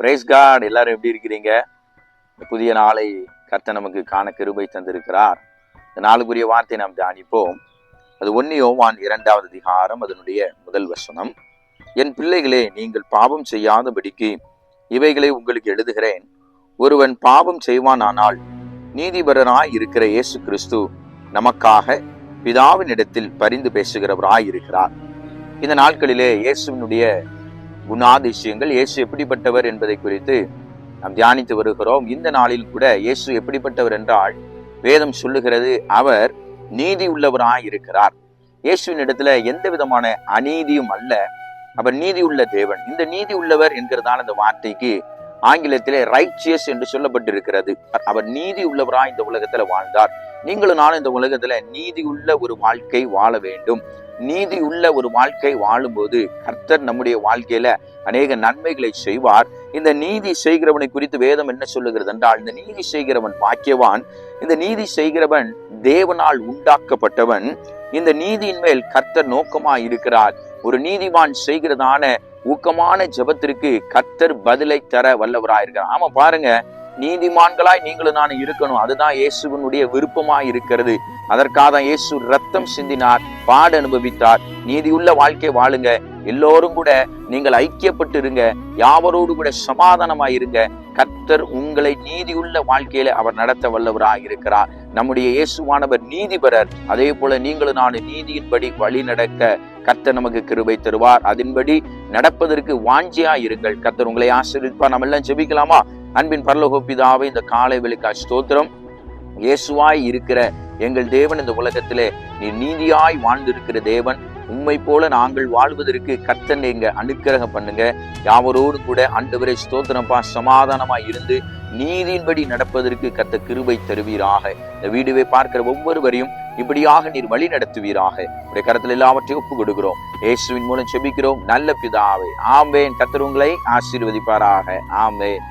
Price God. எல்லாரும் எப்படி இருக்கிறீங்க? புதிய நாளை கர்த்தர் நமக்கு காண கிருபை தந்திருக்கிறார். இந்த நாளுக்குரிய வார்த்தை நாம் தியானிப்போம். அது 1 யோவான் 2வது அதிகாரம் அதனுடைய முதல் வசனம். என் பிள்ளைகளே, நீங்கள் பாவம் செய்யாதபடிக்கு இவைகளை உங்களுக்கு எழுதுகிறேன். ஒருவன் பாவம் செய்வானானால் நீதிபரராய் இருக்கிற இயேசு கிறிஸ்து நமக்காக பிதாவினிடத்தில் பரிந்து பேசுகிறவராய் இருக்கிறார். இந்த நாட்களிலே இயேசுவினுடைய குணாதிசயங்கள், இயேசு எப்படிப்பட்டவர் என்பதை குறித்து நாம் தியானித்து வருகிறோம். இந்த நாளில் கூட இயேசு எப்படிப்பட்டவர் என்றால், வேதம் சொல்லுகிறது அவர் நீதி உள்ளவராய் இருக்கிறார். இயேசுவின் இடத்துல எந்த விதமான அநீதியும் அல்ல, அவர் நீதி உள்ள தேவன். இந்த நீதி உள்ளவர் என்கிறதான இந்த வார்த்தைக்கு ஆங்கிலத்திலே ரைச்சியஸ் என்று சொல்லப்பட்டிருக்கிறது. அவர் நீதி உள்ளவராய் இந்த உலகத்துல வாழ்ந்தார். நீங்களும் நானும் இந்த உலகத்துல நீதி உள்ள ஒரு வாழ்க்கை வாழ வேண்டும். நீதி உள்ள ஒரு வாழ்க்கை வாழும்போது கர்த்தர் நம்முடைய வாழ்க்கையில அநேக நன்மைகளை செய்வார். இந்த நீதி செய்கிறவனை குறித்து வேதம் என்ன சொல்லுகிறது என்றால், இந்த நீதி செய்கிறவன் பாக்கியவான். இந்த நீதி செய்கிறவன் தேவனால் உண்டாக்கப்பட்டவன். இந்த நீதியின் மேல் கர்த்தர் நோக்கமாய் இருக்கிறார். ஒரு நீதிமான் செய்கிறதான ஊக்கமான ஜெபத்திற்கு கர்த்தர் பதிலை தர வல்லவராயிருக்கிறார். ஆமா, பாருங்க, நீதிமான்களாய் நீங்களும் நானும் இருக்கணும். அதுதான் இயேசுவினுடைய விருப்பமாய் இருக்கிறது. அதற்காக தான் இயேசு ரத்தம் சிந்தினார், பாடு அனுபவித்தார். நீதியுள்ள வாழ்க்கை வாழுங்க. எல்லோரும் கூட நீங்கள் ஐக்கியப்பட்டு இருங்க. யாவரோடு கூட சமாதானமாய் இருங்க. கர்த்தர் உங்களை நீதியுள்ள வாழ்க்கையில அவர் நடத்த வல்லவராக இருக்கிறார். நம்முடைய இயேசுவானவர் நீதிபரர். அதே போல நீங்களும் நானும் நீதியின்படி வழி நடக்க கர்த்தர் நமக்கு கிருபை தருவார். அதன்படி நடப்பதற்கு வாஞ்சியா இருங்கள். கர்த்தர் உங்களை ஆசீர்வதிப்பார். நம்ம எல்லாம் ஜெபிக்கலாமா? அன்பின் பரலோக பிதாவே, இந்த காலை வேளைக்காய் ஸ்தோத்திரம். இயேசுவாய் இருக்கிற எங்கள் தேவன், இந்த உலகத்திலே நீ நீதியாய் வாழ்ந்திருக்கிற தேவன். உம்மை போல நாங்கள் வாழ்வதற்கு கர்த்தர் நீங்க அனுக்கிரகம் பண்ணுங்க. யாவரோடு கூட ஆண்டவரே ஸ்தோத்திரப்பா, சமாதானமாய் இருந்து நீதியின்படி நடப்பதற்கு கர்த்தர் கிருபை தருவீராக. இந்த வீடியோவை பார்க்கிற ஒவ்வொருவரையும் இப்படியாக நீர் வழி நடத்துவீராக. உடைய கரத்தில் எல்லாவற்றையும் ஒப்பு கொடுக்கிறோம். இயேசுவின் மூலம் செபிக்கிறோம் நல்ல பிதாவே, ஆமென். கர்த்தர் உங்களை ஆசீர்வதிப்பாராக. ஆமென்.